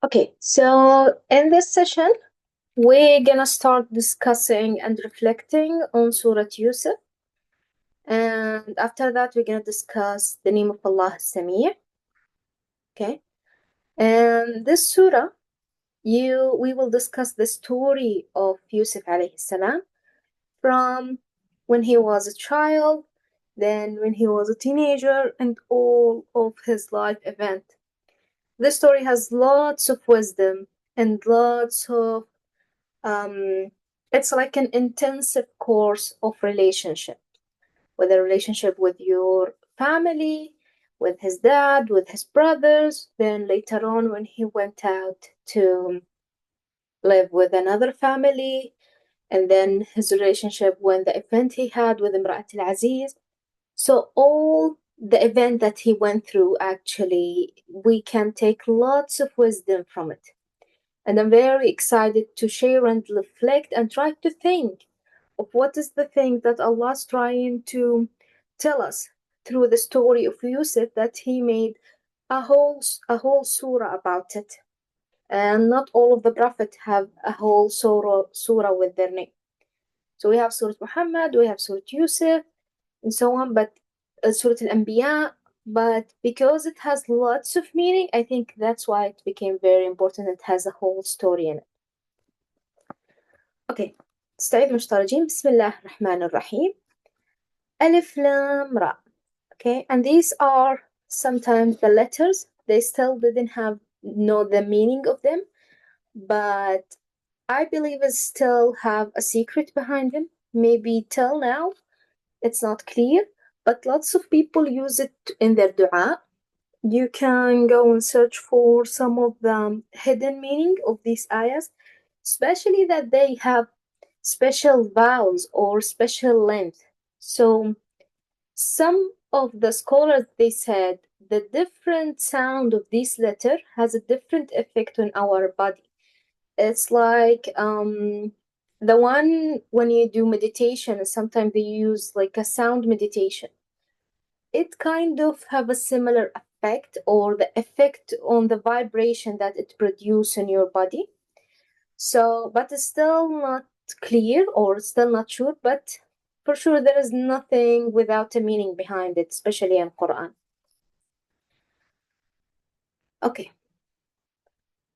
Okay, so in this session, we're gonna start discussing and reflecting on Surat Yusuf. And after that, we're gonna discuss the name of Allah, As-Samī. Okay, and this surah, we will discuss the story of Yusuf alayhi salam from when he was a child, then when he was a teenager, and all of his life event. This story has lots of wisdom and lots of it's like an intensive course of relationship, with a relationship with your family, with his dad, with his brothers. Then later on, when he went out to live with another family, and then his relationship when the event he had with Imra'at al-Aziz. So all the event that he went through, actually, we can take lots of wisdom from it. And I'm very excited to share and reflect and try to think of what is the thing that Allah's trying to tell us through the story of Yusuf, that he made a whole surah about it. And not all of the prophets have a whole surah with their name. So we have Surat Muhammad, we have Surat Yusuf, and so on, but Surat al-Anbiya. But because it has lots of meaning, I think that's why it became very important. It has a whole story in it. Okay, استعيد من الرجيم. بسم الله الرحمن الرحيم. ألف لام را. Okay, and these are sometimes the letters. They still didn't know the meaning of them, but I believe it still have a secret behind them. Maybe till now it's not clear, but lots of people use it in their dua. You can go and search for some of the hidden meaning of these ayahs, especially that they have special vowels or special length. So some of the scholars, they said the different sound of this letter has a different effect on our body. It's like the one when you do meditation, sometimes they use like a sound meditation. It kind of have a similar effect, or the effect on the vibration that it produces in your body. So, but it's still not clear, or still not sure, but for sure there is nothing without a meaning behind it, especially in Qur'an. Okay.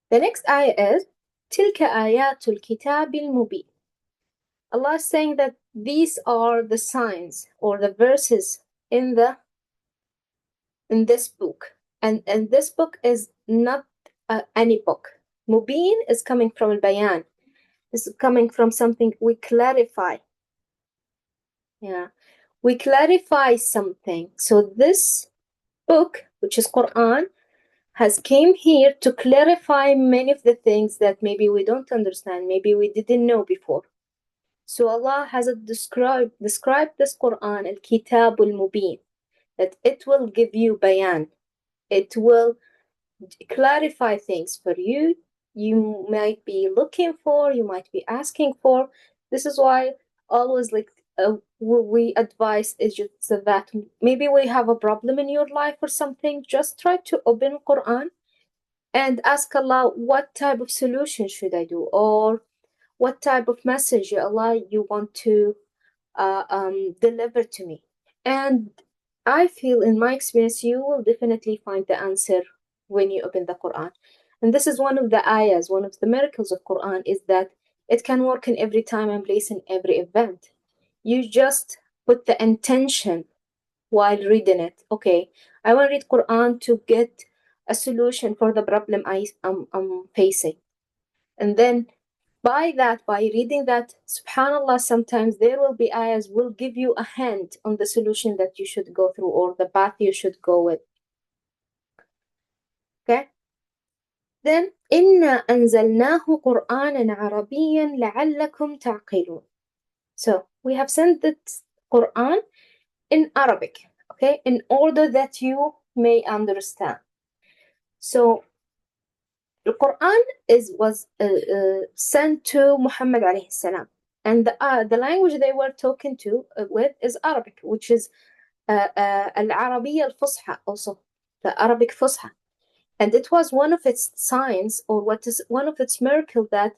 The next ayah is تِلْكَ آيَاتُ الْكِتَابِ الْمُبِينِ. Allah is saying that these are the signs or the verses in this book. And this book is not any book. Mubin is coming from al-bayan. It's coming from something we clarify. Yeah, we clarify something. So this book, which is Qur'an, has came here to clarify many of the things that maybe we don't understand, maybe we didn't know before. So Allah has described this Qur'an, al-Kitab al-Mubin, that it will give you bayan. It will clarify things for you. You might be looking for, you might be asking for. This is why always we advise is just that maybe we have a problem in your life or something, just try to open Quran and ask Allah, what type of solution should I do, or what type of message, Allah, you want to deliver to me. And I feel, in my experience, you will definitely find the answer when you open the Quran. And this is one of the ayahs, one of the miracles of Quran, is that it can work in every time and place, in every event. You just put the intention while reading it. Okay, I want to read Quran to get a solution for the problem I'm facing. And then by reading that, subhanallah, sometimes there will be ayahs will give you a hint on the solution that you should go through, or the path you should go with. Okay? Then, إِنَّا أَنزَلْنَاهُ قُرْآنًا عَرَبِيًّا لَعَلَّكُمْ تَعْقِلُونَ. So, we have sent the Quran in Arabic, okay, in order that you may understand. So, the Quran was sent to Muhammad alayhi salam, and the language they were talking with is Arabic, which is al-Arabiyya al-Fusha, also the Arabic Fusha. And it was one of its signs, or what is one of its miracles, that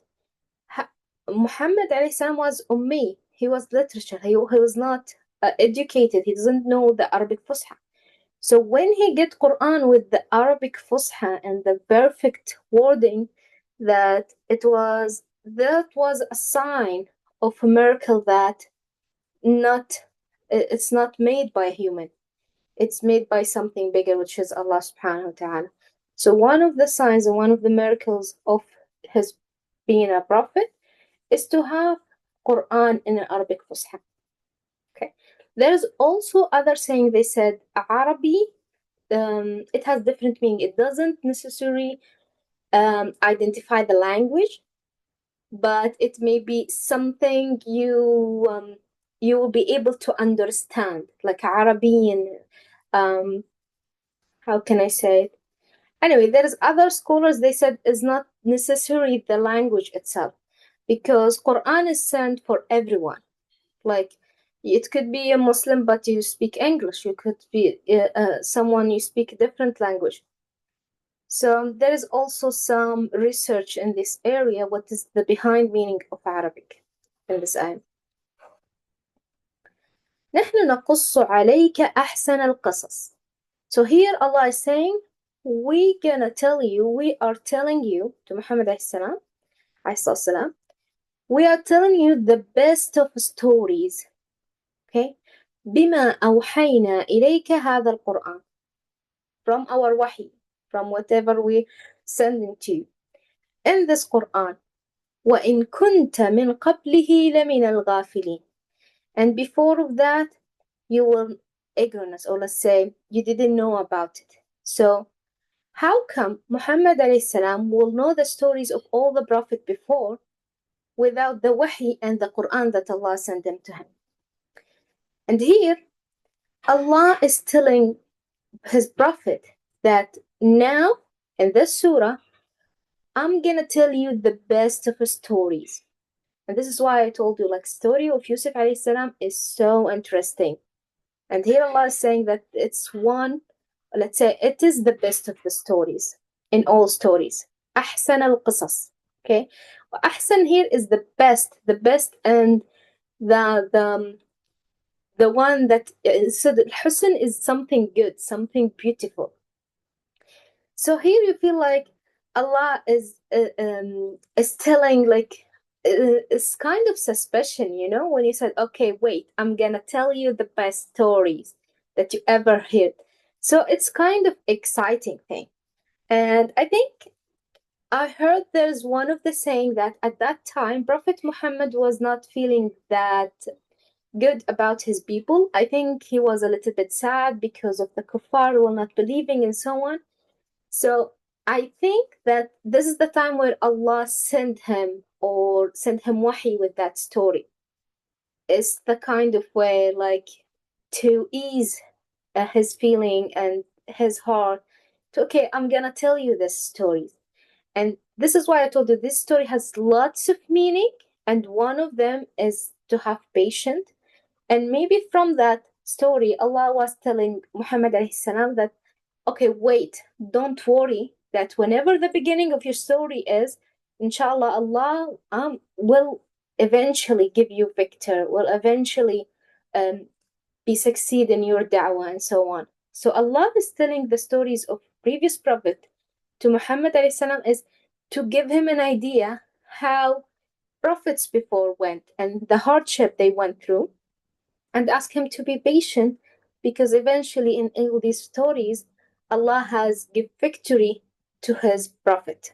Muhammad alayhi salam was ummi. He was literature. He was not educated. He doesn't know the Arabic Fusha. So when he get Qur'an with the Arabic Fusha and the perfect wording, that was a sign of a miracle, that it's not made by a human. It's made by something bigger, which is Allah subhanahu wa ta'ala. So one of the signs and one of the miracles of his being a prophet is to have Qur'an in an Arabic Fusha. Okay. There's also other saying. They said Arabi, it has different meaning. It doesn't necessarily identify the language, but it may be something you will be able to understand, like Arabian. How can I say it? Anyway, there's other scholars, they said it's not necessarily the language itself, because Quran is sent for everyone. Like, it could be a Muslim, but you speak English. You could be someone you speak a different language. So there is also some research in this area. What is the behind meaning of Arabic in this ayah? نحن نقص عليك أحسن القصص. So here Allah is saying, we are telling you, to Muhammad salam, we are telling you the best of stories. Okay? بما أوحينا إليك هذا القرآن. From our wahi, from whatever we send to you. In this Quran, وَإِن كُنْتَ مِنْ قَبْلِهِ لَمِنَ الْغَافِلِينَ. And before that, you were ignorant, or let's say, you didn't know about it. So, how come Muhammad alayhi salam will know the stories of all the prophets before without the wahi and the Quran that Allah sent them to him? And here, Allah is telling his prophet that now, in this surah, I'm gonna tell you the best of stories. And this is why I told you, like, story of Yusuf alayhi salam is so interesting. And here Allah is saying that it's one, let's say, it is the best of the stories, in all stories. أحسن القصص. Okay? أحسن here is the best, and the one that, so the Husn is something good, something beautiful. So here you feel like Allah is telling, like, it's kind of suspicion, you know, when you said, okay, wait, I'm gonna tell you the best stories that you ever heard. So it's kind of exciting thing. And I think I heard there's one of the saying that at that time, Prophet Muhammad was not feeling that good about his people. I think he was a little bit sad because of the kuffar who were not believing and so on. So I think that this is the time where Allah sent him wahi with that story. It's the kind of way, like, to ease his feeling and his heart. Okay, I'm gonna tell you this story. And this is why I told you this story has lots of meaning, and one of them is to have patience. And maybe from that story, Allah was telling Muhammad alayhi salam that, okay, wait, don't worry, that whenever the beginning of your story is, inshallah, Allah will eventually give you victor, will eventually be succeed in your da'wah and so on. So Allah is telling the stories of previous prophet to Muhammad alayhi salam is to give him an idea how prophets before went and the hardship they went through, and ask him to be patient, because eventually in all these stories, Allah has give victory to his prophet.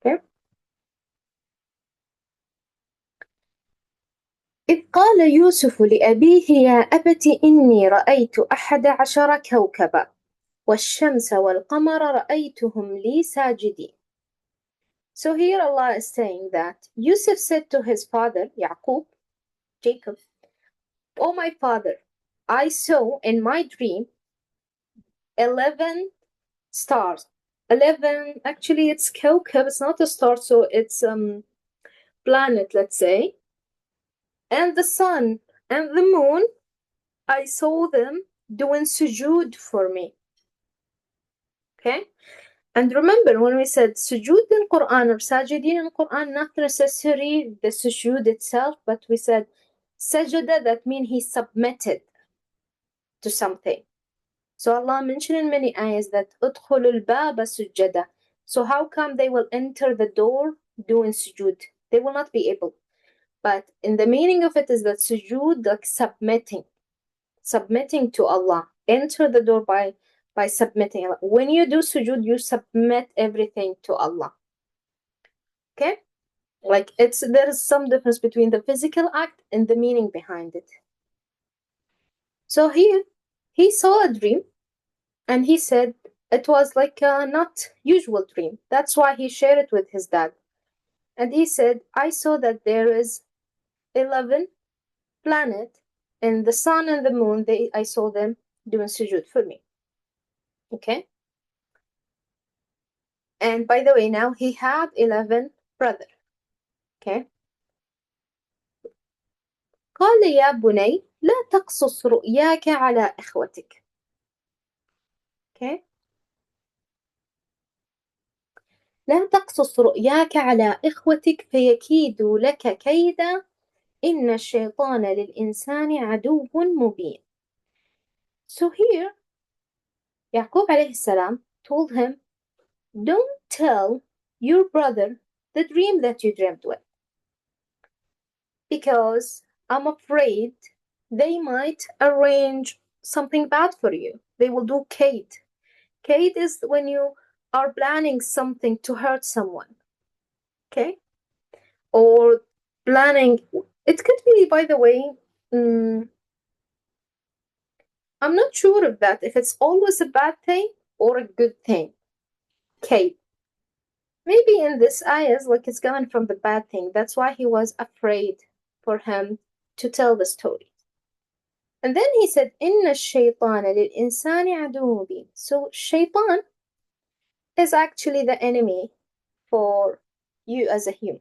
Okay? إذ قال يوسف لأبيه يا أبت إني رأيت 11 كوكبا والشمس والقمر رأيتهم لي ساجدين. So here Allah is saying that Yusuf said to his father, Jacob, "Oh my father, I saw in my dream 11 stars. 11, actually it's kawkab, it's not a star, so it's planet, let's say. And the sun and the moon, I saw them doing sujood for me. Okay? And remember, when we said sujood in Qur'an or sajidin in Qur'an, not necessarily the sujood itself, but we said sajada, that means he submitted to something. So Allah mentioned in many ayahs that udkhulul baba sujada. So how come they will enter the door doing sujood? They will not be able. But in the meaning of it is that sujood, like submitting to Allah. Enter the door by submitting. When you do sujood, you submit everything to Allah. Okay? Like there is some difference between the physical act and the meaning behind it. So here, he saw a dream, and he said it was like a not usual dream. That's why he shared it with his dad. And he said, I saw that there is 11 planets, and the sun and the moon, I saw them doing sujood for me. Okay? And by the way, now he had 11 brothers. Okay? قال يا بني لا تقصص رؤياك على إخوتك. Okay? لا تقصص رؤياك على إخوتك فيكيدوا لك كيدا إن الشيطان للإنسان عدو مبين. So here, Yaqub alayhi salam told him, don't tell your brother the dream that you dreamt with, because I'm afraid they might arrange something bad for you. They will do kaid. Kaid is when you are planning something to hurt someone. Okay? Or planning, it could be, by the way, I'm not sure of that, if it's always a bad thing or a good thing. Kaid. Maybe in this ayahs, like it's coming from the bad thing. That's why he was afraid for him to tell the story. And then he said, إِنَّ الشَّيْطَانَ لِلْإِنسَانِ عَدُوٌّ مُبِينٌ. So shaitan is actually the enemy for you as a human.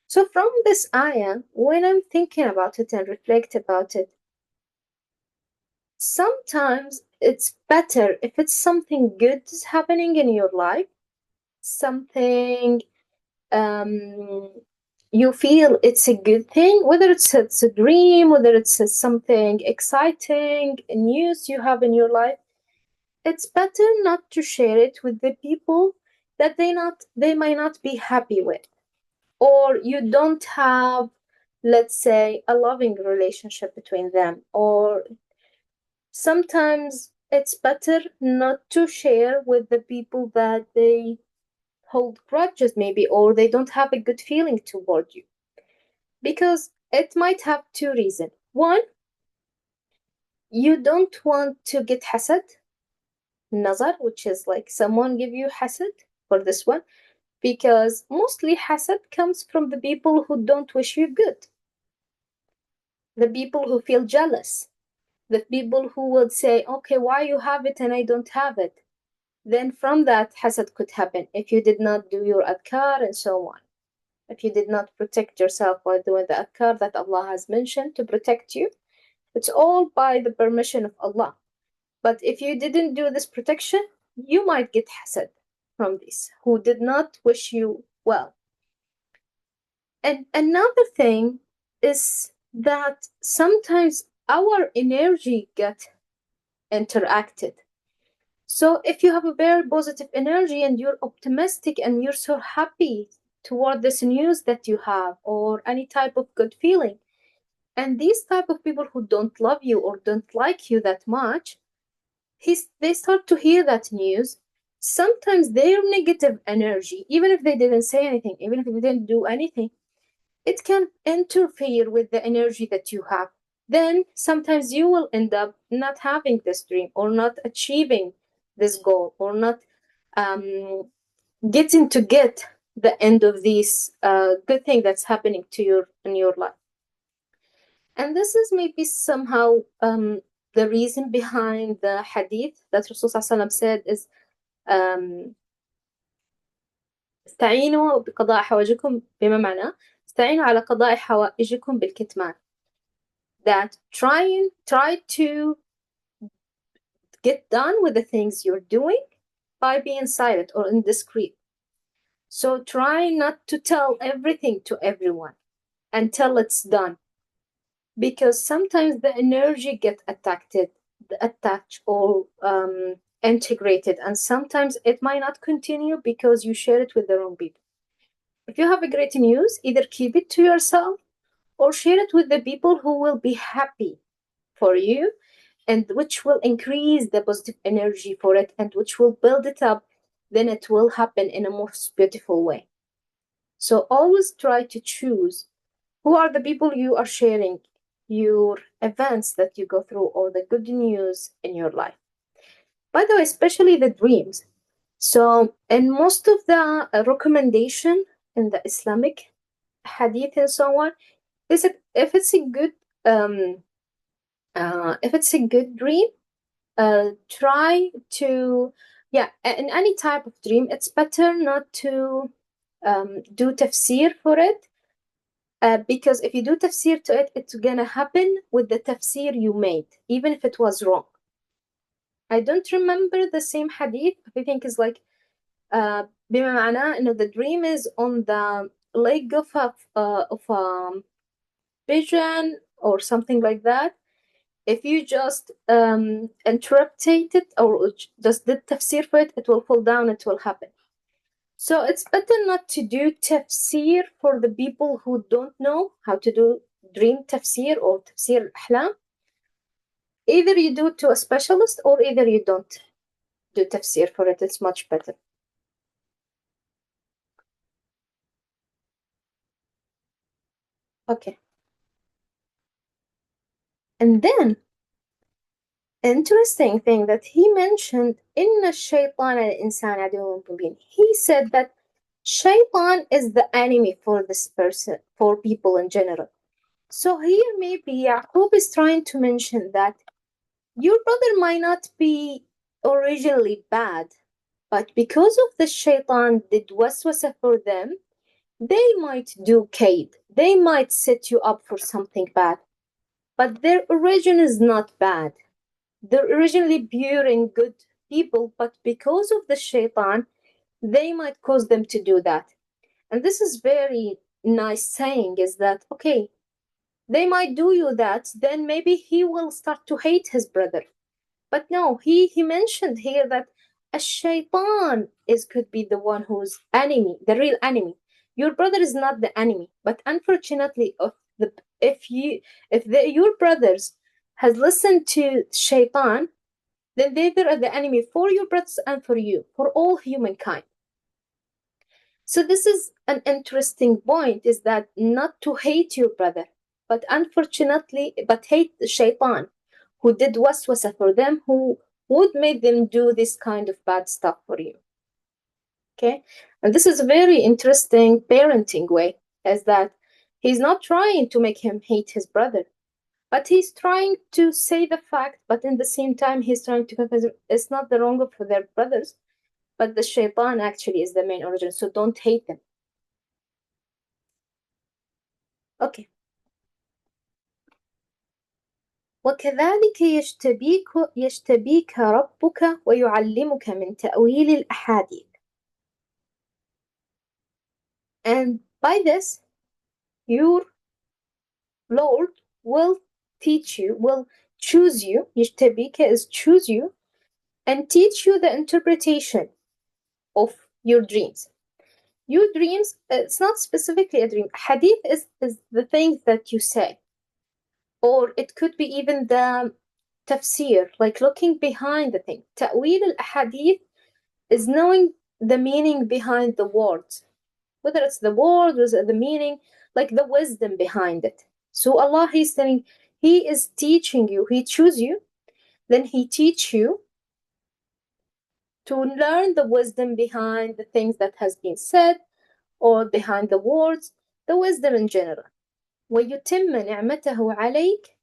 So from this ayah, when I'm thinking about it and reflect about it, sometimes it's better if it's something good is happening in your life, something you feel it's a good thing, whether it's a dream, whether it's something exciting, news you have in your life, it's better not to share it with the people that they might not be happy with, or you don't have, let's say, a loving relationship between them, or sometimes it's better not to share with the people that they hold grudges maybe, or they don't have a good feeling toward you, because it might have two reasons. One, you don't want to get hasad, nazar, which is like someone give you hasad for this one, because mostly hasad comes from the people who don't wish you good, the people who feel jealous, the people who would say, okay, why you have it and I don't have it? Then from that, hasad could happen if you did not do your adhkar and so on. If you did not protect yourself while doing the adhkar that Allah has mentioned to protect you, it's all by the permission of Allah. But if you didn't do this protection, you might get hasad from this, who did not wish you well. And another thing is that sometimes our energy get interacted. So if you have a very positive energy and you're optimistic and you're so happy toward this news that you have, or any type of good feeling, and these type of people who don't love you or don't like you that much, they start to hear that news. Sometimes their negative energy, even if they didn't say anything, even if they didn't do anything, it can interfere with the energy that you have. Then sometimes you will end up not having this dream, or not achieving this goal, or not getting to get the end of this good thing that's happening to you in your life. And this is maybe somehow the reason behind the hadith that Rasulullah said is استعينوا بقضاء حوائجكم، بما معناه استعينوا على قضاء حوائجكم بالكتمان. That try to get done with the things you're doing by being silent or indiscreet. So try not to tell everything to everyone until it's done, because sometimes the energy gets attached or integrated, and sometimes it might not continue because you share it with the wrong people. If you have a great news, either keep it to yourself or share it with the people who will be happy for you, and which will increase the positive energy for it, and which will build it up. Then it will happen in a most beautiful way. So always try to choose who are the people you are sharing your events that you go through or the good news in your life. By the way, especially the dreams. So in most of the recommendation in the Islamic hadith and so on, is it if it's a good dream, try to, in any type of dream, it's better not to do tafsir for it, because if you do tafsir to it, it's gonna happen with the tafsir you made, even if it was wrong. I don't remember the same hadith, but I think it's like, بما معناه إنه the dream is on the leg of a pigeon or something like that. If you just interpretate it or just did tafsir for it, it will fall down, it will happen. So it's better not to do tafsir for the people who don't know how to do dream tafsir or tafsir al-ahlam. Either you do it to a specialist or either you don't do tafsir for it. It's much better. Okay. And then, interesting thing that he mentioned, إن الشيطان الإنسان عدو مبين. He said that shaitan is the enemy for this person, for people in general. So here maybe Yaqub is trying to mention that your brother might not be originally bad, but because of the shaitan did waswasa for them, they might do kaid. They might set you up for something bad. But their origin is not bad. They're originally pure and good people, but because of the shaitan, they might cause them to do that. And this is very nice saying, is that, okay, they might do you that, then maybe he will start to hate his brother. But no, he mentioned here that a shaitan could be the one who's enemy, the real enemy. Your brother is not the enemy, but unfortunately, if your brothers has listened to shaitan, then they are the enemy for your brothers and for you, for all humankind. So this is an interesting point, is that not to hate your brother, but hate the shaitan, who did waswasa for them, who would make them do this kind of bad stuff for you. Okay? And this is a very interesting parenting way, is that he's not trying to make him hate his brother, but he's trying to say the fact, but in the same time, he's trying to convince them it's not the wrong for their brothers, but the shaitan actually is the main origin, so don't hate them. Okay. وكذلك يجتبيك ربك ويعلمك من تأويل الأحاديث. And by this, your Lord will teach you, will choose you. يجتبيك is choose you, and teach you the interpretation of your dreams. Your dreams, it's not specifically a dream. Hadith is the things that you say. Or it could be even the tafsir, like looking behind the thing. Ta'wil al-hadith is knowing the meaning behind the words. Whether it's the word or the meaning, like the wisdom behind it. So Allah, He's saying, He is teaching you, He choose you, then He teach you to learn the wisdom behind the things that has been said, or behind the words, the wisdom in general. وَيُتِمَّ نِعْمَتَهُ عَلَيْكَ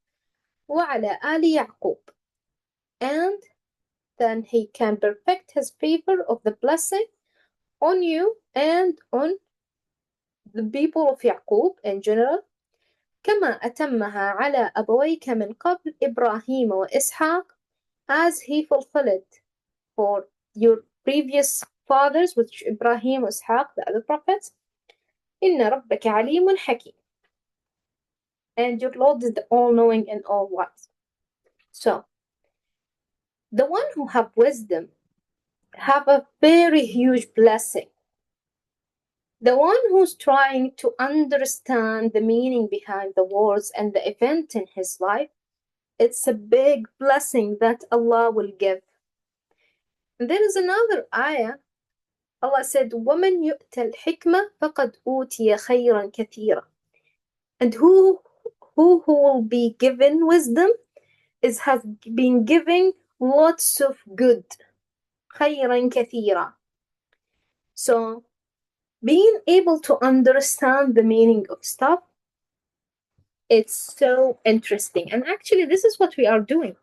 وَعَلَى آلِ يَعْقُوبَ. And then He can perfect His favor of the blessing on you and on the people of Yaqub in general. كما أتمها على أبويك من قبل إبراهيم وإسحاق. as he fulfilled for your previous fathers, which Ibrahim, Ishaq, the other prophets. إِنَّ رَبَّكَ عَلِيمٌ حَكِيمٌ. And your Lord is the all-knowing and all-wise. So, the one who have wisdom have a very huge blessing. The one who's trying to understand the meaning behind the words and the event in his life, it's a big blessing that Allah will give. And there is another ayah. Allah said, وَمَنْ يُؤْتَ الْحِكْمَةَ فَقَدْ أُوتِيَ خَيْرًا كَثِيرًا. And who will be given wisdom has been given lots of good. خَيْرًا كَثِيرًا. So, being able to understand the meaning of stuff, it's so interesting. And actually, this is what we are doing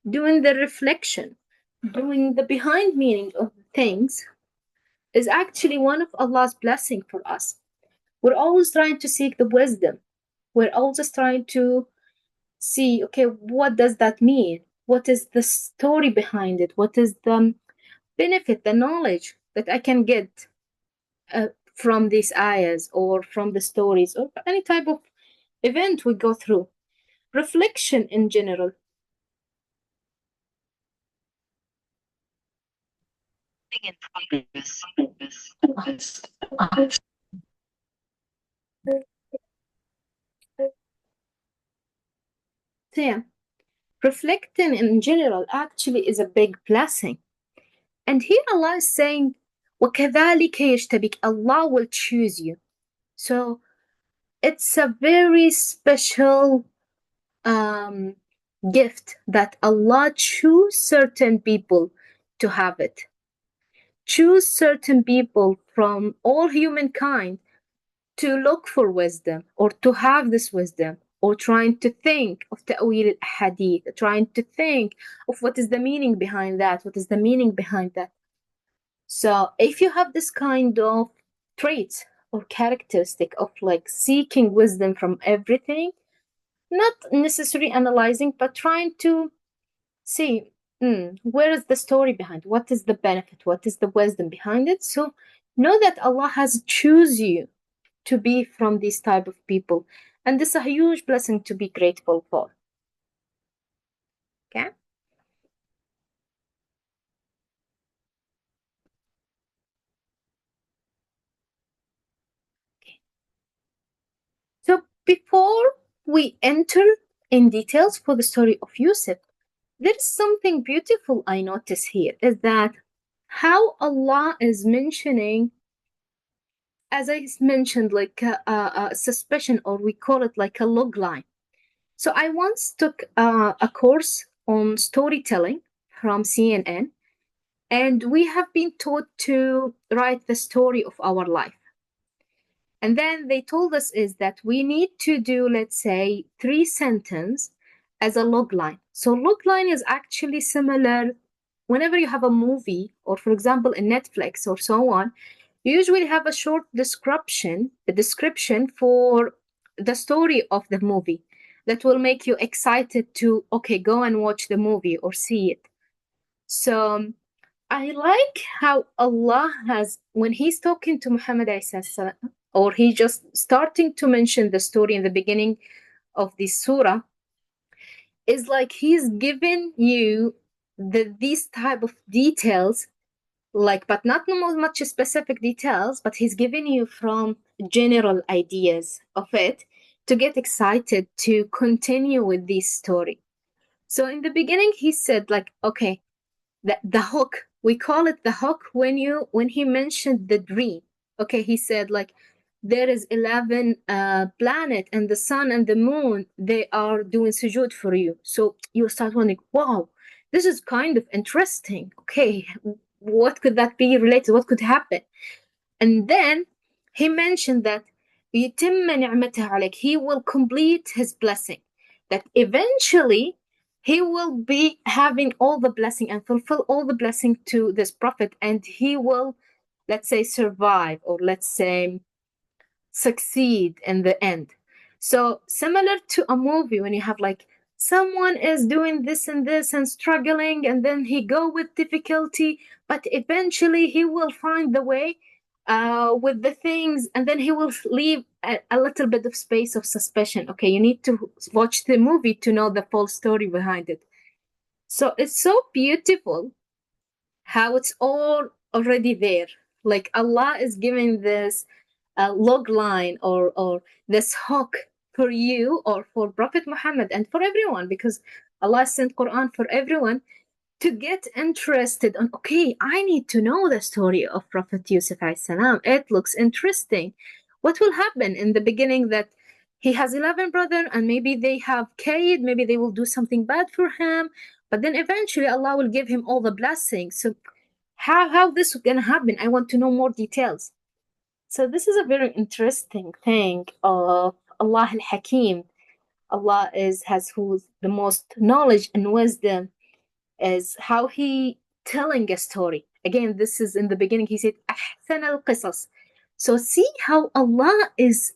the reflection, doing the behind meaning of things is actually one of Allah's blessing for us. We're always trying to seek the wisdom. We're always trying to see, okay, what does that mean? What is the story behind it? What is the benefit, the knowledge that I can get from these ayahs or from the stories or any type of event we go through? Reflection in general. In progress. Yeah. Reflecting in general actually is a big blessing. And here Allah is saying, وَكَذَلِكَ يَجْتَبِكَ. Allah will choose you. So it's a very special gift that Allah choose certain people to have it. Choose certain people from all humankind to look for wisdom or to have this wisdom, or trying to think of ta'wil al-hadith, trying to think of what is the meaning behind that, what is the meaning behind that. So if you have this kind of traits or characteristic of like seeking wisdom from everything, not necessarily analyzing, but trying to see where is the story behind, what is the benefit, what is the wisdom behind it. So know that Allah has choose you to be from these type of people, and this is a huge blessing to be grateful for. Okay. So before we enter in details for the story of Yusuf, there is something beautiful I notice here, is that how Allah is mentioning, as I mentioned, like a suspicion, or we call it like a log line. So I once took a course on storytelling from CNN, and we have been taught to write the story of our life. And then they told us is that we need to do, let's say, 3 sentences as a log line. So log line is actually similar whenever you have a movie, or for example, in Netflix or so on, you usually have a short description for the story of the movie that will make you excited to, okay, go and watch the movie or see it. So I like how Allah has, when he's talking to Muhammad salam, or he just starting to mention the story in the beginning of this surah, is like he's giving you these type of details, like, but not much specific details, but he's giving you from general ideas of it to get excited to continue with this story. So in the beginning, he said like, okay, the hook, we call it the hook when he mentioned the dream. Okay, he said like, there is 11 planet, and the sun and the moon, they are doing sujood for you. So you start wondering, wow, this is kind of interesting. Okay, what could that be related? What could happen? And then he mentioned that يتم نعمته عليك, he will complete his blessing, that eventually he will be having all the blessing and fulfill all the blessing to this prophet, and he will, let's say, survive, or let's say succeed in the end. So similar to a movie, when you have like someone is doing this and struggling, and then he go with difficulty, but eventually he will find the way with the things, and then he will leave a little bit of space of suspicion. Okay, you need to watch the movie to know the full story behind it. So it's so beautiful how it's all already there. Like Allah is giving this log line or this hook for you or for Prophet Muhammad and for everyone, because Allah sent Qur'an for everyone to get interested on, okay, I need to know the story of Prophet Yusuf alayhi salam. It looks interesting. What will happen in the beginning that he has 11 brothers and maybe they have Kaid, maybe they will do something bad for him, but then eventually Allah will give him all the blessings. So how this is gonna happen? I want to know more details. So this is a very interesting thing of Allah al-Hakim. Allah has who's the most knowledge and wisdom, is how he telling a story. Again, this is in the beginning. He said أحسن القصص. So see how Allah is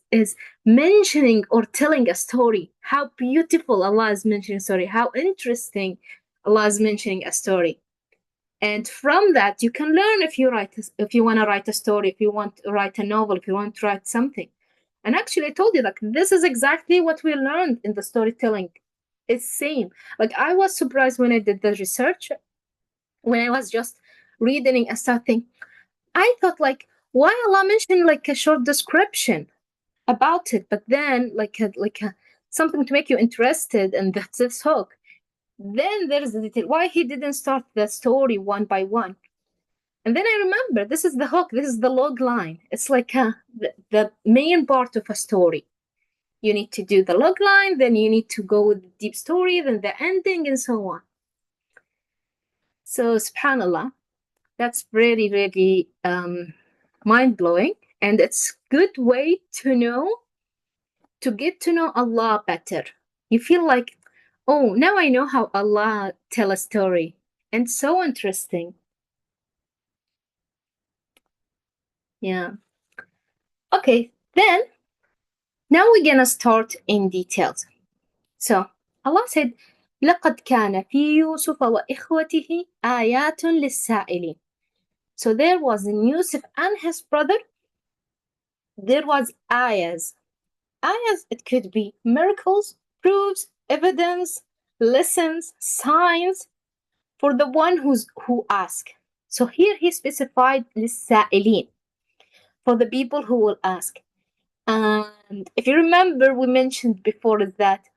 mentioning or telling a story. How beautiful Allah is mentioning a story. How interesting Allah is mentioning a story. And from that, you can learn if you want to write a story, if you want to write a novel, if you want to write something. And actually, I told you that this is exactly what we learned in the storytelling. It's same. Like I was surprised when I did the research, when I was just reading and starting. I thought like, why Allah mentioned like a short description about it, but then like something to make you interested, and that's this hook. Then there's the detail. Why he didn't start the story one by one. And then I remember, this is the hook. This is the log line. It's like the main part of a story. You need to do the log line, then you need to go with the deep story, then the ending, and so on. So, subhanAllah, that's really, really mind-blowing. And it's good way to get to know Allah better. You feel like, oh, now I know how Allah tell a story. And so interesting. Yeah. Okay, then now we're gonna start in details. So Allah said, لقد كان في يوسف وإخوته آيات للسائلين. So there was in Yusuf and his brother, there was ayahs. Ayahs, it could be miracles, proofs, evidence, lessons, signs for the one who ask. So here he specified للسائلين, for the people who will ask. And if you remember, we mentioned before that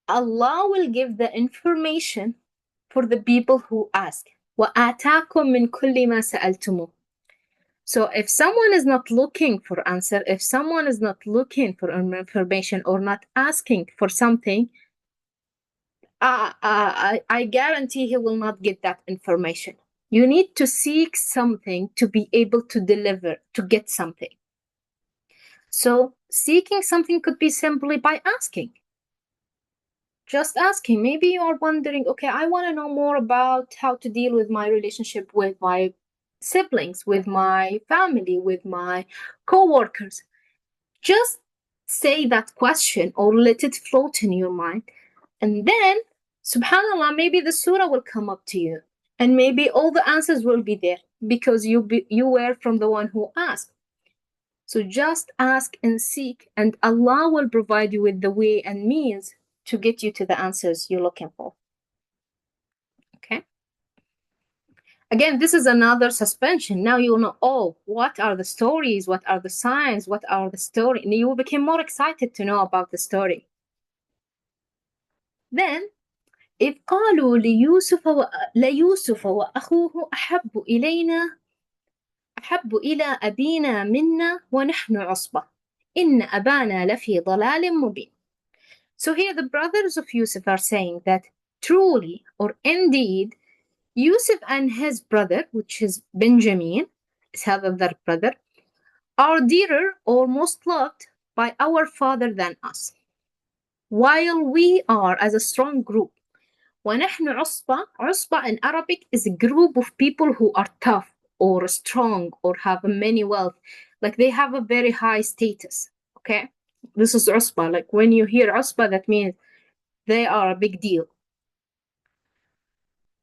Allah will give the information for the people who ask. وَآتَاكُم مِّن كُلِّ مَا سَأَلْتُمُوهُ. So if someone is not looking for answer, if someone is not looking for information or not asking for something, I guarantee he will not get that information. You need to seek something to be able to deliver, to get something. So seeking something could be simply by asking. Just asking. Maybe you are wondering, okay, I want to know more about how to deal with my relationship with my siblings, with my family, with my co-workers. Just say that question or let it float in your mind. And then, subhanAllah, maybe the surah will come up to you. And maybe all the answers will be there because you were from the one who asked. So just ask and seek, and Allah will provide you with the way and means to get you to the answers you're looking for. Okay? Again, this is another suspension. Now you know, oh, what are the stories? What are the signs? What are the stories? And you will become more excited to know about the story. Then, إذ قالوا ليوسف وأخوه أحب إلى أبينا منا ونحن عصبة إن أبانا لفي ضلال مبين. So here the brothers of Yusuf are saying that truly or indeed Yusuf and his brother, which is Benjamin, his other brother, are dearer or most loved by our father than us, while we are as a strong group. ونحن عصبة. عصبة in Arabic is a group of people who are tough or strong or have many wealth, like they have a very high status. Okay, this is عصبة. Like when you hear عصبة, that means they are a big deal.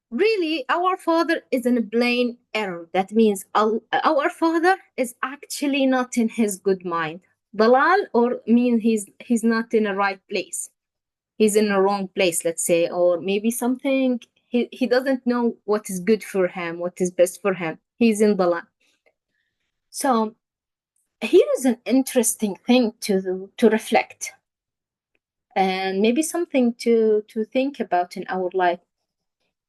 Really, our father is in a plain error. That means our father is actually not in his good mind. Dalal or mean he's not in the right place. He's in the wrong place, let's say, or maybe something he doesn't know what is good for him, what is best for him. He's in dalal. So here is an interesting thing to reflect, and maybe something to think about in our life.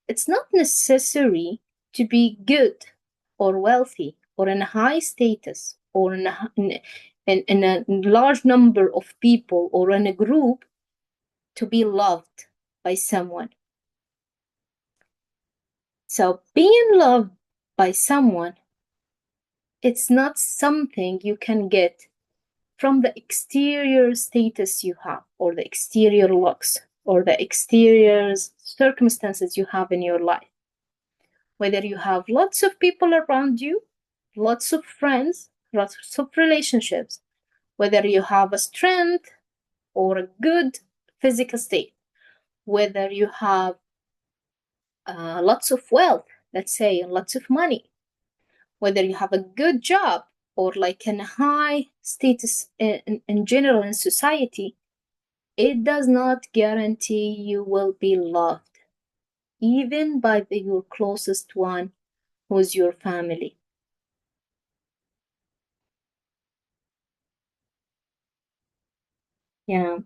It's not necessary to be good or wealthy or in a high status or in a large number of people or in a group to be loved by someone. So being loved by someone, it's not something you can get from the exterior status you have, or the exterior looks, or the exterior circumstances you have in your life. Whether you have lots of people around you, lots of friends, lots of relationships, whether you have a strength or a good physical state, whether you have lots of wealth, let's say, and lots of money, whether you have a good job or like in a high status in general in society, it does not guarantee you will be loved, even by your closest one, who's your family. Yeah.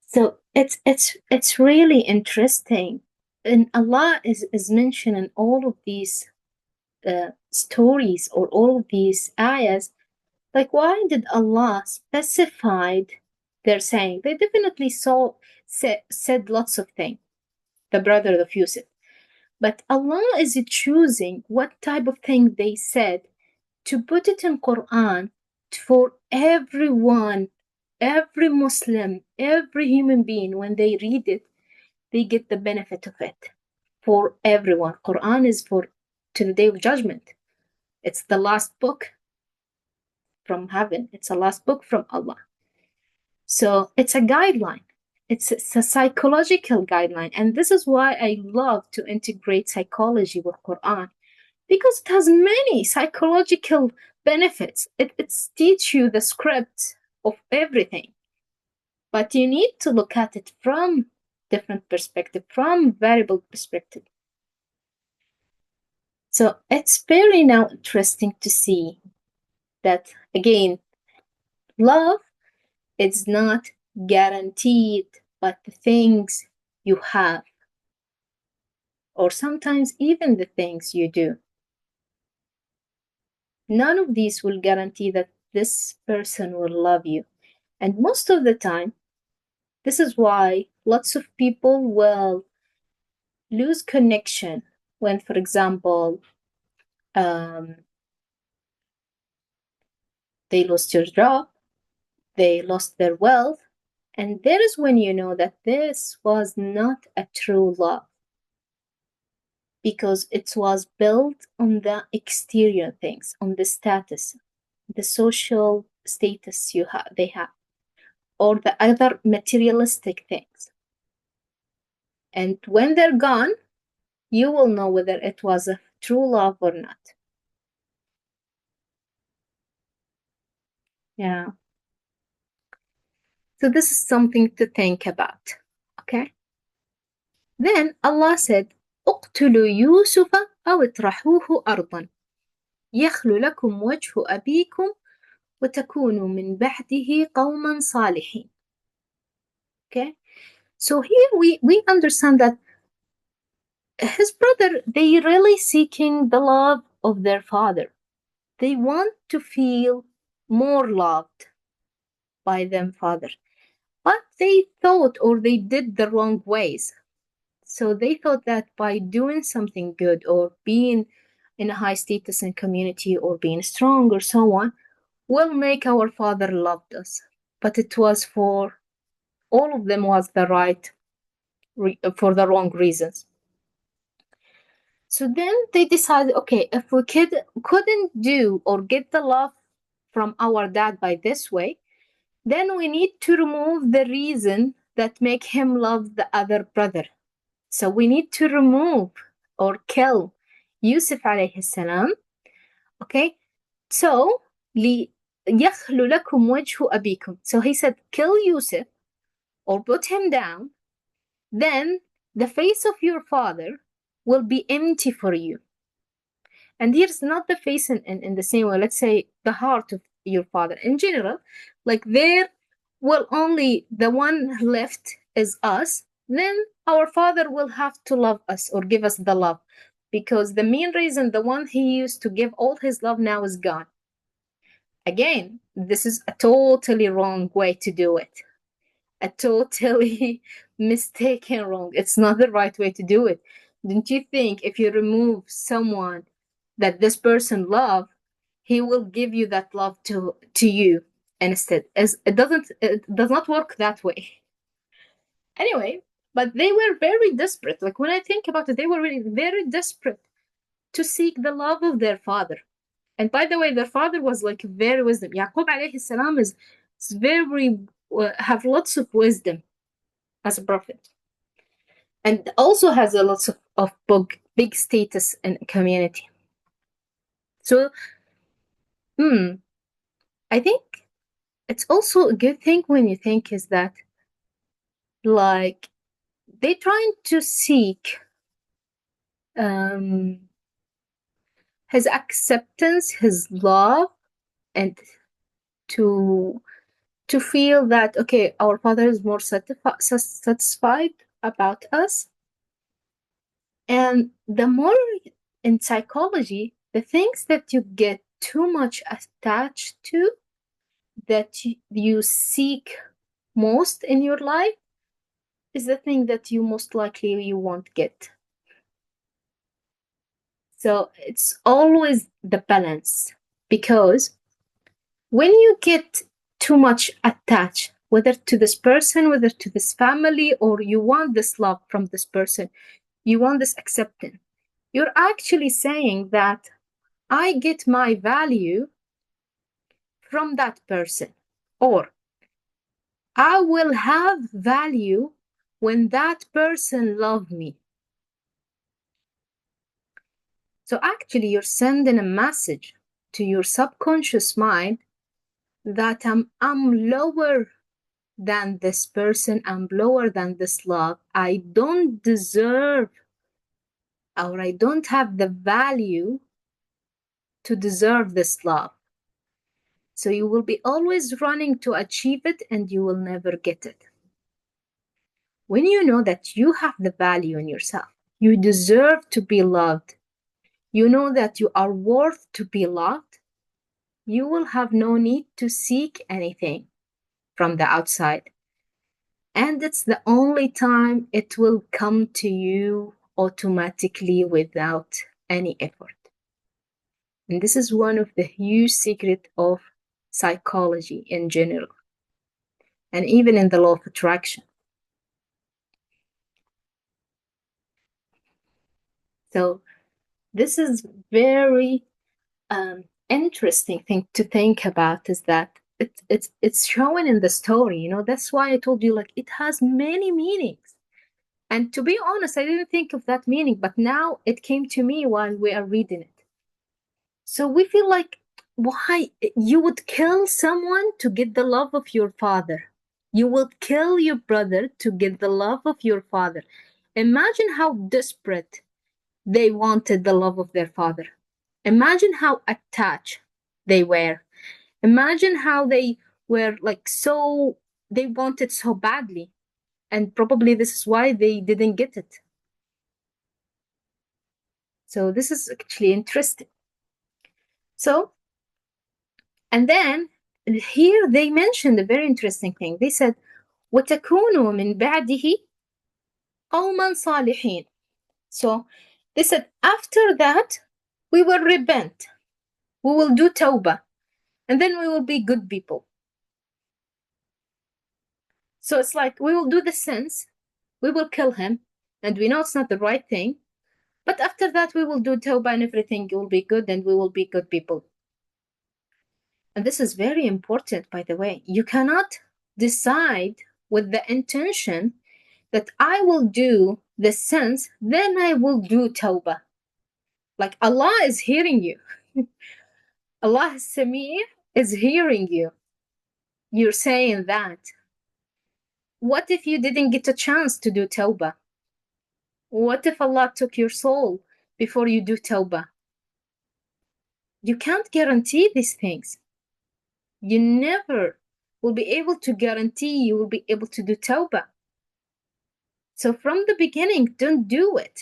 So it's really interesting. And Allah is mentioned in all of these stories or all of these ayahs. Like, why did Allah specified their saying? They definitely said lots of things, the brother of Yusuf. But Allah is choosing what type of thing they said to put it in Qur'an for everyone, every Muslim, every human being. When they read it, they get the benefit of it. For everyone. Qur'an is for to the day of judgment. It's the last book from heaven. It's the last book from Allah. So it's a guideline. It's a psychological guideline. And this is why I love to integrate psychology with Qur'an, because it has many psychological benefits. It teaches you the script of everything. But you need to look at it from different perspective, from variable perspective. So it's very now interesting to see that, again, love is not guaranteed by the things you have, or sometimes even the things you do. None of these will guarantee that this person will love you. And most of the time, this is why lots of people will lose connection when, for example, they lost their job, they lost their wealth, and there is when you know that this was not a true love, because it was built on the exterior things, on the status, the social status they have, or the other materialistic things. And when they're gone, you will know whether it was a true love or not. Yeah. So this is something to think about. Okay. Then Allah said, اقتلوا يوسف أو اطرحوه أرضا يخل لكم وجه أبيكم وتكونوا من بعده قوما صالحين. Okay. So here we understand that his brother, they really seeking the love of their father. They want to feel more loved by them father. But they thought, or they did the wrong ways. So they thought that by doing something good or being in a high status in community or being strong or so on will make our father loved us. But it was for all of them was the right for the wrong reasons. So then they decided, okay, if we couldn't do or get the love from our dad by this way, then we need to remove the reason that make him love the other brother. So we need to remove or kill Yusuf alayhi salam. Okay? So, لِيَخْلُ لَكُمْ وَجْهُ أَبِيكُمْ. So he said, kill Yusuf or put him down, then the face of your father will be empty for you. And here's not the face in the same way, let's say the heart of your father. In general, like there will only the one left is us, then our father will have to love us or give us the love. Because the main reason, the one he used to give all his love now is gone. Again, this is a totally wrong way to do it. A totally mistaken wrong. It's not the right way to do it. Don't you think if you remove someone that this person loves, he will give you that love to you instead? As it does not work that way. Anyway, but they were very desperate. Like when I think about it, they were really very desperate to seek the love of their father. And by the way, their father was like very wisdom. Yaqub alayhi salam is very have lots of wisdom as a prophet, and also has a lots of big status in community. So, I think it's also a good thing when you think is that, like, they're trying to seek his acceptance, his love, and to feel that, okay, our father is more satisfied about us. And the more in psychology, the things that you get too much attached to, that you seek most in your life, is the thing that you most likely you won't get. So it's always the balance, because when you get too much attached, whether to this person, whether to this family, or you want this love from this person, you want this acceptance, you're actually saying that I get my value from that person, or I will have value when that person loves me. So actually you're sending a message to your subconscious mind that I'm lower than this person, I'm lower than this love. I don't deserve, or I don't have the value to deserve this love. So you will be always running to achieve it, and you will never get it. When you know that you have the value in yourself, you deserve to be loved, you know that you are worth to be loved, you will have no need to seek anything from the outside. And it's the only time it will come to you automatically without any effort. And this is one of the huge secrets of psychology in general, and even in the law of attraction. So this is very interesting thing to think about, is that it's shown in the story, you know. That's why I told you, like, it has many meanings. And to be honest, I didn't think of that meaning, but now it came to me while we are reading it. So we feel like, why you would kill someone to get the love of your father? You will kill your brother to get the love of your father. Imagine how desperate they wanted the love of their father. Imagine how attached they were. Imagine how they were like so, they wanted so badly. And probably this is why they didn't get it. So this is actually interesting. So, and then here they mentioned a very interesting thing. They said, وَتَكُونُوا مِنْ بَعْدِهِ قَوْمًا صَالِحِينَ. So they said, after that, we will repent. We will do tawbah. And then we will be good people. So it's like, we will do the sins. We will kill him. And we know it's not the right thing. But after that, we will do tawbah and everything will be good, and we will be good people. And this is very important, by the way. You cannot decide with the intention that I will do the sins, then I will do tawbah. Like Allah is hearing you. Allah As-Samī is hearing you. You're saying that. What if you didn't get a chance to do tawbah? What if Allah took your soul before you do tawbah? You can't guarantee these things. You never will be able to guarantee you will be able to do tawbah. So from the beginning, don't do it.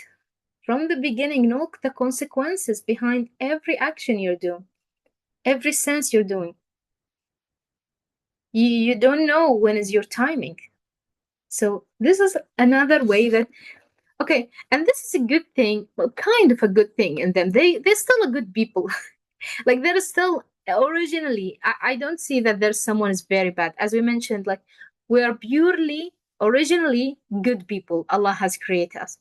From the beginning, know the consequences behind every action you're doing, every sense you're doing. You don't know when is your timing. So this is another way that, okay, and this is a good thing, well, kind of a good thing in them. They're still a good people. Like they're still originally, I don't see that there's someone is very bad. As we mentioned, like we are purely, originally good people. Allah has created us.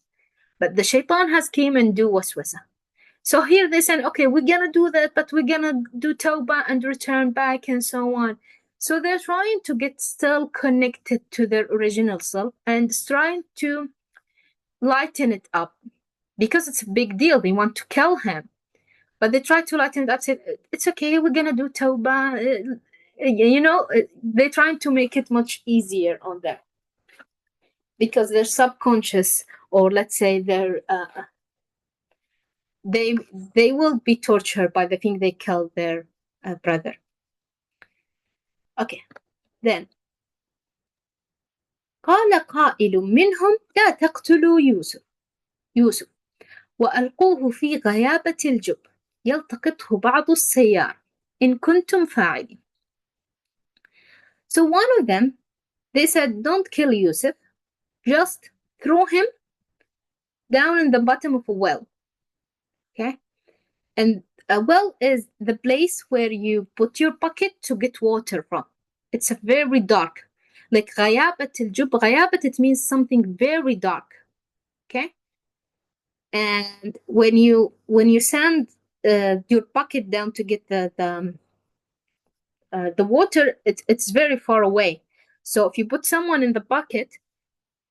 But the shaitan has came and do waswasa. So here they said, okay, we're gonna do that, but we're gonna do tawbah and return back and so on. So they're trying to get still connected to their original self and trying to lighten it up because it's a big deal. They want to kill him. But they try to lighten it up, say, it's okay, we're gonna do tawbah. You know, they're trying to make it much easier on them. Because they're subconscious, or let's say they will be tortured by the thing they killed their brother. Okay, then قال قائل منهم لا تقتلوا يوسف وألقوه في غيابة الجب يلتقطه بعض السيارة إن كنتم فاعلين. So one of them, they said, don't kill Yusuf, just throw him down in the bottom of a well. Okay? And a well is the place where you put your bucket to get water from. It's a very dark. Like غيابة الجب, غيابة, it means something very dark. Okay? And when you send your bucket down to get the water, it's very far away. So if you put someone in the bucket,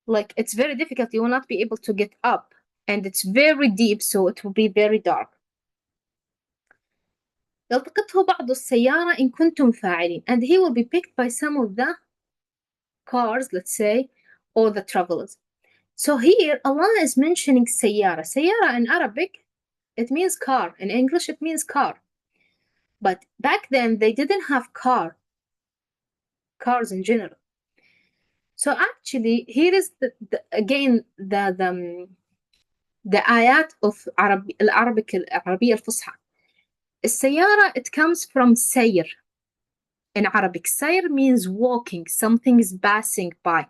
like it's very difficult, you will not be able to get up, and it's very deep, so it will be very dark. يلتقطه بعض السيارة إن كنتم فاعلين, and he will be picked by some of the cars, let's say, or the travelers. So here Allah is mentioning سيارة. سيارة in Arabic, it means car. In English, it means car. But back then, they didn't have cars in general. So actually, here is again the ayat of Arabic العربية الفصحى. السيارة, it comes from سير. In Arabic, سير means walking, something is passing by.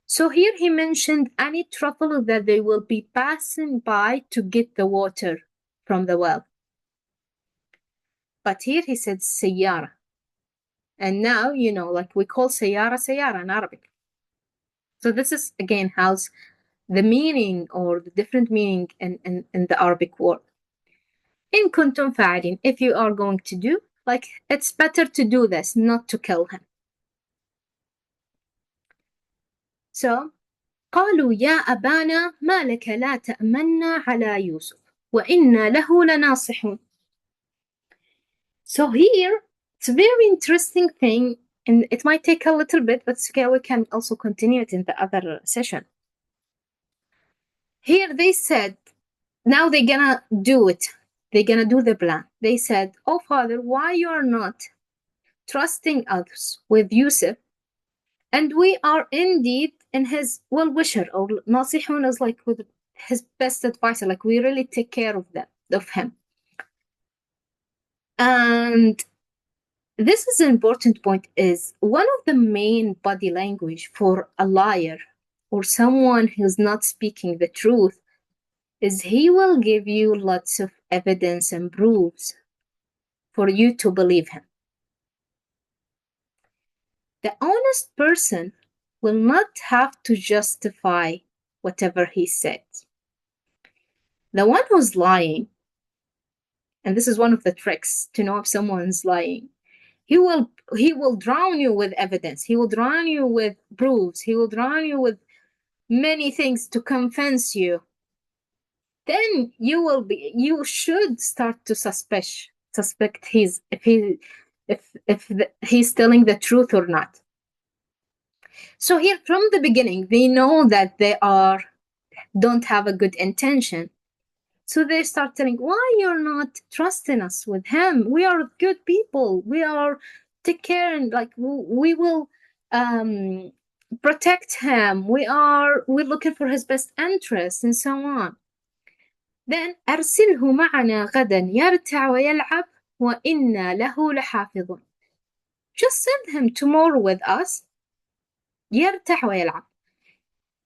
So here he mentioned any traveler that they will be passing by to get the water from the well. But here he said سيارة. And now, you know, like we call سيارة سيارة in Arabic. So this is, again, how's the meaning or the different meaning in the Arabic word. إن كنتم فاعلين, if you are going to do, like, it's better to do this, not to kill him. So, قالوا يا أبانا ما لك لا تأمنا على يوسف وإنا له لناصحون. So here, it's a very interesting thing, and it might take a little bit, but okay, we can also continue it in the other session. Here they said, now they're gonna do it. They're gonna do the plan. They said, oh Father, why you are not trusting us with Yusuf, and we are indeed in his well-wisher, or nasihun is like with his best advisor, like we really take care of him. And this is an important point, is one of the main body language for a liar or someone who's not speaking the truth is he will give you lots of evidence and proofs for you to believe him. The honest person will not have to justify whatever he says. The one who's lying, and this is one of the tricks to know if someone's lying, He will drown you with evidence. He will drown you with proofs. He will drown you with many things to convince you. Then you should start to suspect if he's telling the truth or not. So here from the beginning, they know that they don't have a good intention. So they start telling, why you're not trusting us with him? We are good people. We are take care and like we will protect him. We're looking for his best interest and so on. Then أرسله معنا غدا يرتع ويلعب وإنا له لحافظون. Just send him tomorrow with us. يرتع ويلعب.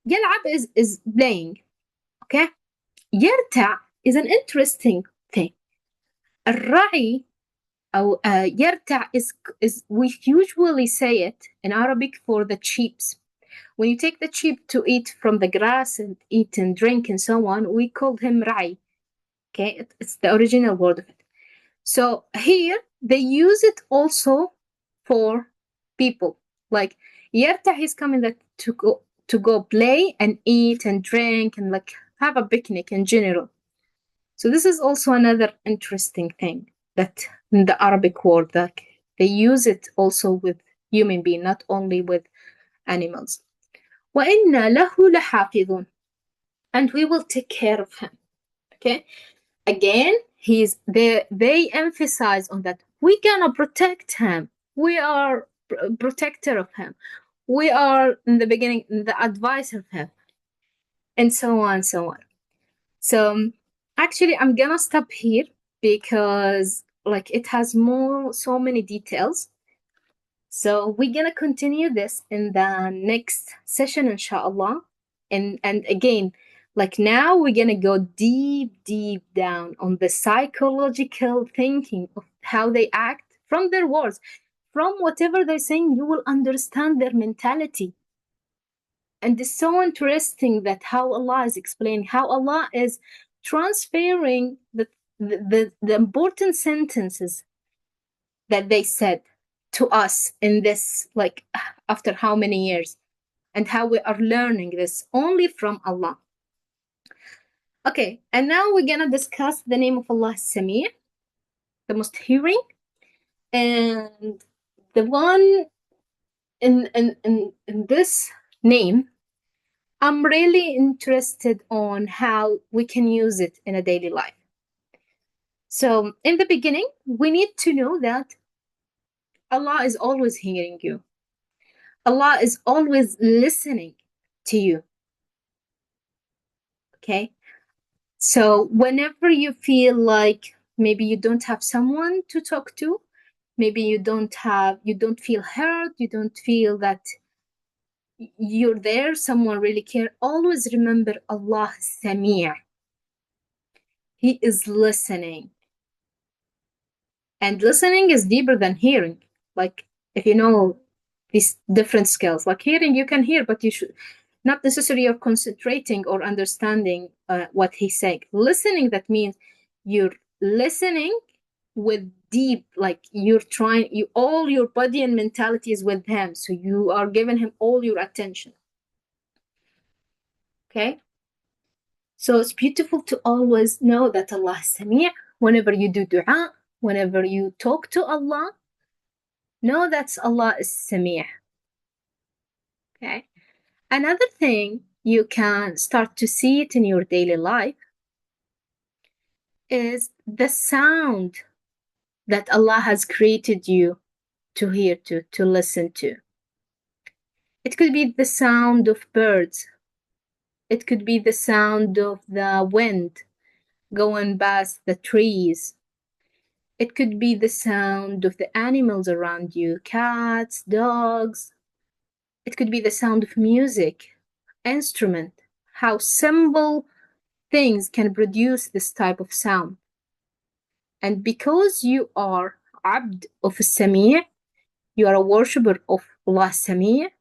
يلعب is playing. Okay? يرتع is an interesting thing. الرعي أو يرتع is we usually say it in Arabic for the sheep. When you take the sheep to eat from the grass and eat and drink and so on, we call him ra'i. Okay, it's the original word of it. So here they use it also for people. Like يرتع, he's coming to go play and eat and drink and like have a picnic in general. So this is also another interesting thing that in the Arabic word, like they use it also with human being, not only with animals. وَإِنَّا لَهُ لَحَافِظُونَ. And we will take care of him. Okay? Again, they emphasize on that. We're gonna protect him. We are protector of him. We are in the beginning the advisor of him. And so on, so on. So actually I'm gonna stop here because like it has so many details. So we're gonna continue this in the next session, inshallah. And again, like now we're gonna go deep down on the psychological thinking of how they act from their words. From whatever they're saying, you will understand their mentality. And it's so interesting that how Allah is explaining, how Allah is transferring the important sentences that they said to us in this, like after how many years, and how we are learning this only from Allah. Okay, and now we're gonna discuss the name of Allah, As-Samī', the most hearing, and the one in this name, I'm really interested on how we can use it in a daily life. So in the beginning, we need to know that Allah is always hearing you. Allah is always listening to you. Okay? So whenever you feel like maybe you don't have someone to talk to, maybe you don't feel heard, you don't feel that you're there, someone really care, always remember Allah Samii'. He is listening. And listening is deeper than hearing. Like if you know these different skills, like hearing, you can hear, but you should not necessarily you're concentrating or understanding what he's saying. Listening, that means you're listening with deep, like all your body and mentality is with him. So you are giving him all your attention. Okay? So it's beautiful to always know that Allah is Samii'. Whenever you do dua, whenever you talk to Allah, know that Allah is Samii'. Okay? Another thing you can start to see it in your daily life is the sound that Allah has created you to hear to listen to. It could be the sound of birds. It could be the sound of the wind going past the trees. It could be the sound of the animals around you, cats, dogs. It could be the sound of music, instrument, how simple things can produce this type of sound. And because you are abd of As-Samī', you are a worshipper of Allah Samī',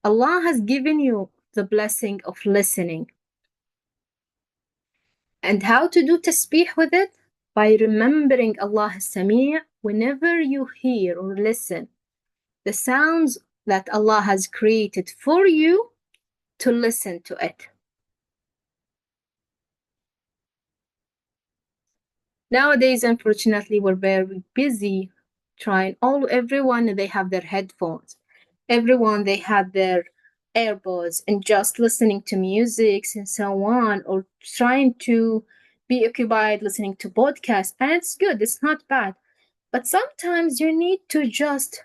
Allah has given you the blessing of listening. And how to do tasbih with it? By remembering Allah Samī' whenever you hear or listen the sounds that Allah has created for you, to listen to it. Nowadays, unfortunately, we're very busy everyone, they have their headphones. Everyone, they have their earbuds and just listening to music and so on, or trying to be occupied listening to podcasts. And it's good, it's not bad. But sometimes you need to just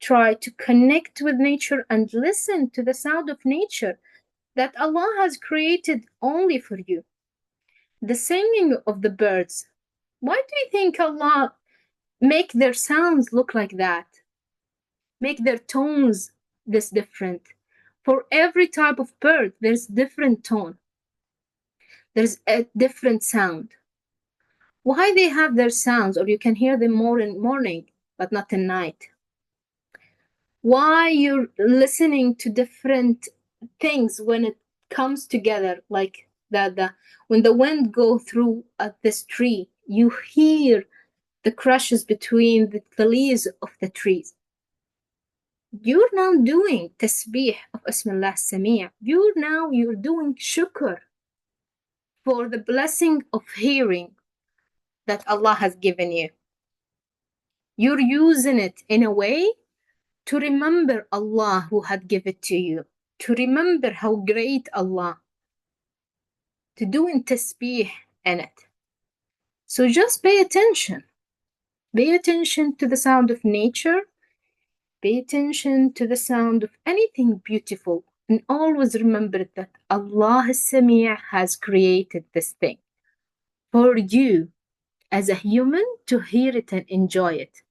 try to connect with nature and listen to the sound of nature that Allah has created only for you. The singing of the birds. Why do you think Allah make their sounds look like that? Make their tones this different? For every type of bird, there's different tone. There's a different sound. Why they have their sounds, or you can hear them more in morning, but not at night? Why you're listening to different things when it comes together, like when the wind go through this tree, you hear the crashes between the leaves of the trees. You're now doing tasbih of Asma Allah, al-Samīع. You're doing shukr for the blessing of hearing that Allah has given you. You're using it in a way to remember Allah who had given it to you, to remember how great Allah, to doing tasbih in it. So just pay attention. Pay attention to the sound of nature. Pay attention to the sound of anything beautiful. And always remember that Allah As-Samīع has created this thing for you as a human to hear it and enjoy it.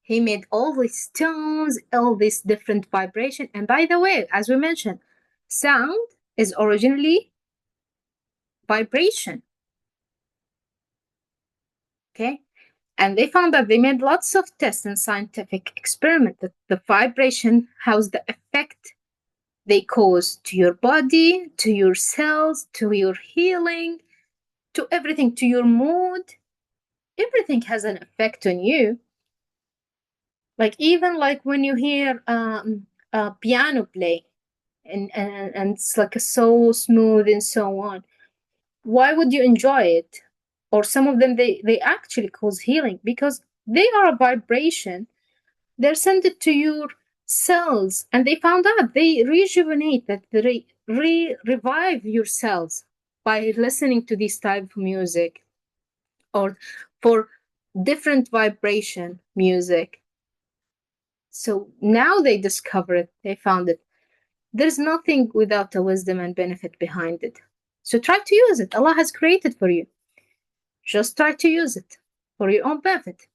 He made all these tones, all these different vibration. And by the way, as we mentioned, sound is originally vibration. Okay? And they found that they made lots of tests and scientific experiments that the vibration, how's the effect they cause to your body, to your cells, to your healing, to everything, to your mood. Everything has an effect on you. Like even like when you hear a piano play and it's like so smooth and so on. Why would you enjoy it? Or some of them, they actually cause healing because they are a vibration. They're sent it to your cells, and they found out they rejuvenate, that they revive your cells by listening to this type of music or for different vibration music. So now they discover it, they found it. There's nothing without a wisdom and benefit behind it. So try to use it. Allah has created for you. Just try to use it for your own benefit.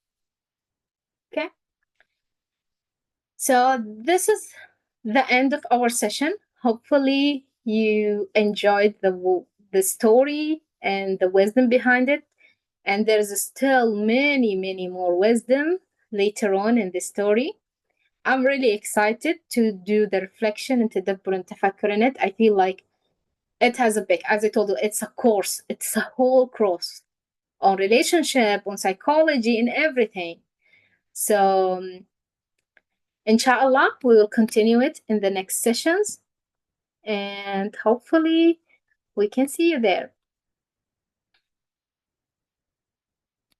Okay? So this is the end of our session. Hopefully you enjoyed the story and the wisdom behind it. And there's still many, many more wisdom later on in the story. I'm really excited to do the reflection and tadabbur and tafakkur in it. I feel like it has a big, as I told you, it's a course. It's a whole course on relationship, on psychology, and everything. So, inshallah, we will continue it in the next sessions. And hopefully, we can see you there.